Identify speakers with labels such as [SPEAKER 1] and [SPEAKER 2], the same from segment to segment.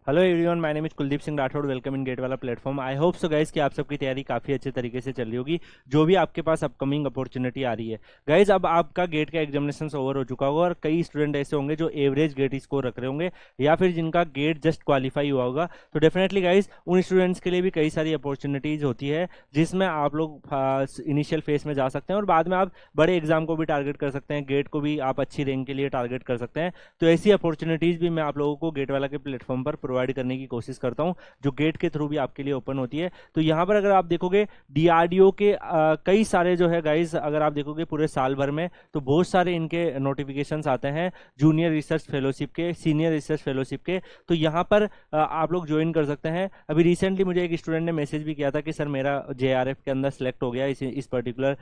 [SPEAKER 1] Hello everyone, my name is Kuldeep Singh Rathore. Welcome in GATE वाला platform. I hope so guys कि आप सबकी तैयारी काफ़ी अच्छे तरीके से चल रही होगी, जो भी आपके पास अपकमिंग अपॉर्चुनिटी आ रही है। गाइज अब आपका गेट का एग्जामिनेशन ओवर हो चुका होगा और कई स्टूडेंट ऐसे होंगे जो एवरेज गेट स्कोर रख रहे होंगे या फिर जिनका गेट जस्ट क्वालिफाई हुआ होगा। तो डेफिनेटली गाइज उन स्टूडेंट्स के लिए भी कई सारी अपॉर्चुनिटीज़ होती है जिसमें आप लोग इनिशियल फेज में जा सकते हैं और बाद में आप बड़े एग्जाम को भी टारगेट कर सकते हैं, गेट को भी आप अच्छी रैंक के लिए टारगेट कर सकते हैं। तो ऐसी अपॉर्चुनिटीज़ भी मैं आप लोगों को गेट वाला के प्लेटफॉर्म पर प्रोवाइड करने की कोशिश करता हूं, जो गेट के थ्रू भी आपके लिए ओपन होती है। तो यहां पर अगर आप देखोगे डीआरडीओ के कई सारे जो है गाइस, अगर आप देखोगे पूरे साल भर में तो बहुत सारे इनके नोटिफिकेशंस आते हैं जूनियर रिसर्च फेलोशिप के, सीनियर रिसर्च फेलोशिप के। तो यहां पर आप लोग ज्वाइन कर सकते हैं। अभी रिसेंटली मुझे एक स्टूडेंट ने मैसेज भी किया था कि सर मेरा जेआरएफ के अंदर सेलेक्ट हो गया इस पर्टिकुलर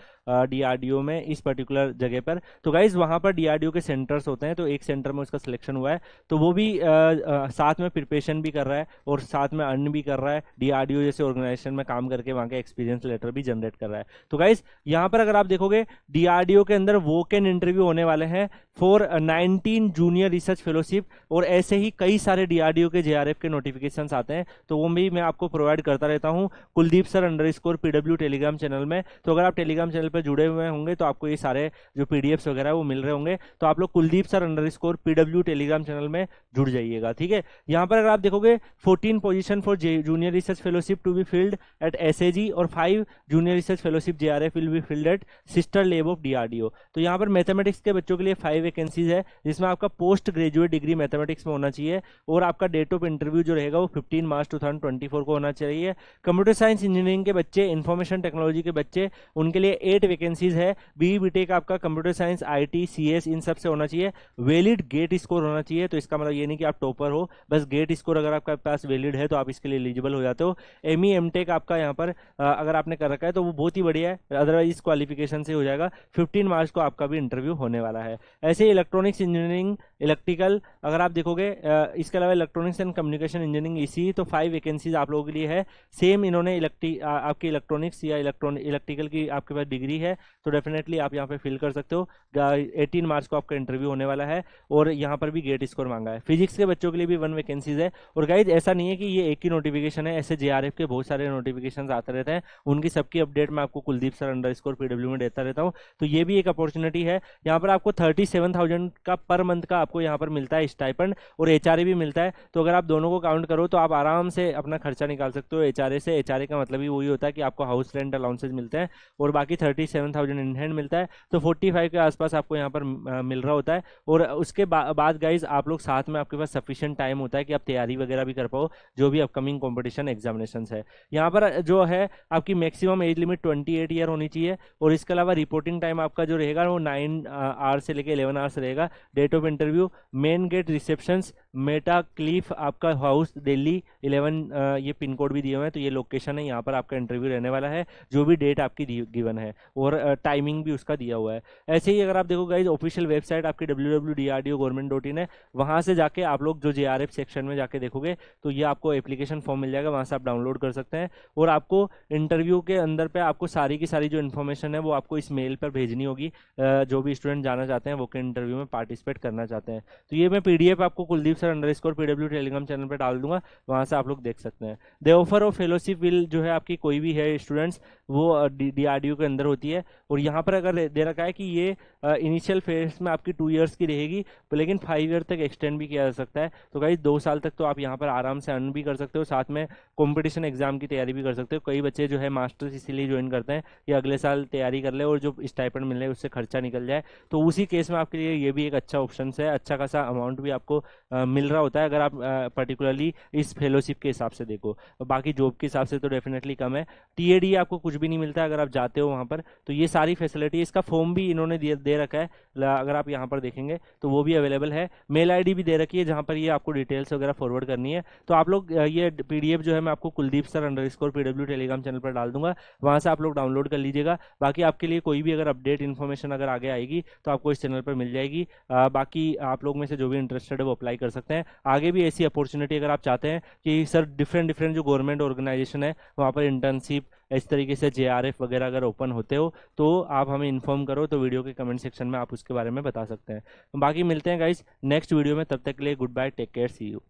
[SPEAKER 1] डीआरडीओ में, इस पर्टिकुलर जगह पर। तो गाइज वहां पर डीआरडीओ के सेंटर्स होते हैं, तो एक सेंटर में उसका सिलेक्शन हुआ है, तो वो भी साथ में प्रिपरेशन भी कर रहा है और साथ में अर्न भी कर रहा है, डीआरडीओ जैसे ऑर्गेनाइजेशन में काम करके वहां का एक्सपीरियंस लेटर भी जनरेट कर रहा है। तो गाइज यहां पर अगर आप देखोगे डीआरडीओ के अंदर वॉक इन इंटरव्यू होने वाले हैं फॉर 19 जूनियर रिसर्च फेलोशिप, और ऐसे ही कई सारे डीआरडीओ के जेआरएफ के नोटिफिकेशन आते हैं, तो वो भी मैं आपको प्रोवाइड करता रहता हूं Kuldeep sir underscore PW Telegram channel में। तो अगर आप टेलीग्राम चैनल पर जुड़े हुए होंगे तो आपको ये सारे जो पीडीएफ्स वगैरह वो मिल रहे होंगे। तो आप लोग Kuldeep sir underscore PW Telegram channel में जुड़ जाइएगा, ठीक है। यहाँ पर अगर आप देखोगे 14 position for junior research fellowship to be filled at SAG और 5 junior research fellowship JRF will be filled at sister lab of DRDO. तो यहाँ पर मैथमेटिक्स के बच्चों के लिए 5 वैकेंसीज है, जिसमें आपका पोस्ट ग्रेजुएट डिग्री मैथमेटिक्स में होना चाहिए और आपका डेट ऑफ इंटरव्यू जो रहेगा वो 15 मार्च 2024 को होना चाहिए। कंप्यूटर साइंस इंजीनियरिंग के बच्चे, इंफॉर्मेशन टेक्नोलॉजी के बच्चे, उनके लिए 8 वैकेंसीज है। बी बीटेक आपका कंप्यूटर साइंस, आईटी, सीएस इन सब से होना चाहिए। वैलिड गेट स्कोर होना चाहिए, तो इसका मतलब ये नहीं कि आप टॉपर हो, बस गेट स्कोर अगर आपके पास वैलिड है तो आप इसके लिए एलिजिबल हो जाते हो। एमई एमटेक आपका यहाँ पर अगर आपने कर रखा है तो वो बहुत ही बढ़िया है, अदरवाइज इस क्वालिफिकेशन से हो जाएगा। 15 मार्च को आपका भी इंटरव्यू होने वाला है। ऐसे ही इलेक्ट्रॉनिक्स इंजीनियरिंग, इलेक्ट्रिकल, अगर आप देखोगे इसके अलावा इलेक्ट्रॉनिक्स एंड कम्युनिकेशन इंजीनियरिंग इसी, तो 5 वैकेंसीज आप लोगों के लिए है। सेम इन्होंने आपकी इलेक्ट्रॉनिक्स या इलेक्ट्रिकल की आपके पास डिग्री है तो डेफिनेटली आप यहाँ पे फिल कर सकते हो। 18 मार्च को आपका इंटरव्यू होने वाला है और यहाँ पर भी गेट स्कोर मांगा है। फिजिक्स के बच्चों के लिए भी 1 वैकेंसीज है। और गाइज ऐसा नहीं है कि ये एक ही नोटिफिकेशन है, ऐसे जेआरएफ के बहुत सारे नोटिफिकेशन आते रहते हैं, उनकी सबकी अपडेट मैं आपको कुलदीप सर अंडरस्कोर पीडब्ल्यू में देता रहता हूँ। तो ये भी एक अपॉर्चुनिटी है। यहाँ पर आपको 37,000 का पर मंथ का आपको यहाँ पर मिलता है स्टाइपेंड, और एचआरए भी मिलता है। तो अगर आप दोनों को काउंट करो तो आप आराम से अपना खर्चा निकाल सकते हो एचआरए से। एचआरए का मतलब ही वही होता है कि आपको हाउस रेंट अलाउंसेज मिलते हैं और बाकी 37,000 इन हैंड मिलता है, तो 45 के आसपास आपको यहाँ पर मिल रहा होता है। और उसके बाद गाइज आप लोग साथ में, आपके पास सफिशिएंट टाइम होता है कि आप तैयारी वगैरह भी कर पाओ जो भी अपकमिंग कॉम्पिटिशन एग्जामिनेशन है। यहाँ पर जो है आपकी मैक्सिमम एज लिमिट 28 ईयर होनी चाहिए, और इसके अलावा रिपोर्टिंग टाइम आपका जो रहेगा वो 9 आवर्स से लेकर 11 आवर्स रहेगा। Date of interview main gate reception Metcalfe आपका हाउस दिल्ली 11, ये पिन कोड भी दिए हुए हैं, तो ये लोकेशन है, यहाँ पर आपका इंटरव्यू रहने वाला है, जो भी डेट आपकी गिवन है और टाइमिंग भी उसका दिया हुआ है। ऐसे ही अगर आप देखो गाइज ऑफिशियल वेबसाइट आपकी www.drdogv.in है, वहाँ से जाके आप लोग जो जेआरएफ सेक्शन में जाके देखोगे तो ये आपको एप्लीकेशन फॉर्म मिल जाएगा, वहाँ से आप डाउनलोड कर सकते हैं। और आपको इंटरव्यू के अंदर पे आपको सारी की सारी जो इन्फॉर्मेशन है वो आपको इस मेल पर भेजनी होगी, जो भी स्टूडेंट जाना चाहते हैं वो के इंटरव्यू में पार्टिसिपेट करना चाहते हैं। तो ये मैं पीडीएफ आपको Kuldeep sir underscore PW Telegram channel पर डाल दूंगा, वहाँ से आप लोग देख सकते हैं। The offer of fellowship will जो है आपकी कोई भी है स्टूडेंट्स, वो डीआरडीओ के अंदर होती है। और यहाँ पर अगर दे रखा है कि ये इनिशियल फेज में आपकी 2 ईयर्स की रहेगी, लेकिन 5 ईयर तक एक्सटेंड भी किया जा सकता है। तो गाइस 2 साल तक तो आप यहाँ पर आराम से अर्न भी कर सकते हो, साथ में कंपटीशन एग्जाम की तैयारी भी कर सकते हो। कई बच्चे जो है मास्टर्स इसीलिए ज्वाइन करते हैं कि अगले साल तैयारी कर ले और जो स्टाइपेंड मिल रहा है उससे खर्चा निकल जाए। तो उसी केस में आपके लिए ये भी एक अच्छा ऑप्शन है, अच्छा खासा अमाउंट भी आपको मिल रहा होता है अगर आप पर्टिकुलरली इस फेलोशिप के हिसाब से देखो। बाकी जॉब के हिसाब से तो डेफिनेटली कम है। टीएडी आपको कुछ भी नहीं मिलता अगर आप जाते हो वहाँ पर। तो ये सारी फैसिलिटी, इसका फॉर्म भी इन्होंने दे रखा है, अगर आप यहाँ पर देखेंगे तो वो भी अवेलेबल है। मेल आईडी भी दे रखी है जहाँ पर ये आपको डिटेल्स वगैरह फॉरवर्ड करनी है। तो आप लोग ये पीडीएफ जो है मैं आपको Kuldeep sir underscore PW Telegram channel पर डाल दूंगा, वहाँ से आप लोग डाउनलोड कर लीजिएगा। बाकी आपके लिए कोई भी अगर अपडेट इन्फॉर्मेशन अगर आगे आएगी तो आपको इस चैनल पर मिल जाएगी। बाकी आप लोग में से जो भी इंटरेस्टेड है वो अप्लाई कर सकते हैं। आगे भी ऐसी अपॉर्चुनिटी अगर आप चाहते हैं कि सर डिफरेंट डिफरेंट जो गवर्नमेंट ऑर्गेनाइजेशन है वहाँ पर इंटर्नशिप इस तरीके से जेआरएफ वगैरह अगर ओपन होते हो तो आप हमें इन्फॉर्म करो, तो वीडियो के कमेंट सेक्शन में आप उसके बारे में बता सकते हैं। बाकी मिलते हैं गाइस नेक्स्ट वीडियो में, तब तक के लिए good bye, take care, see you.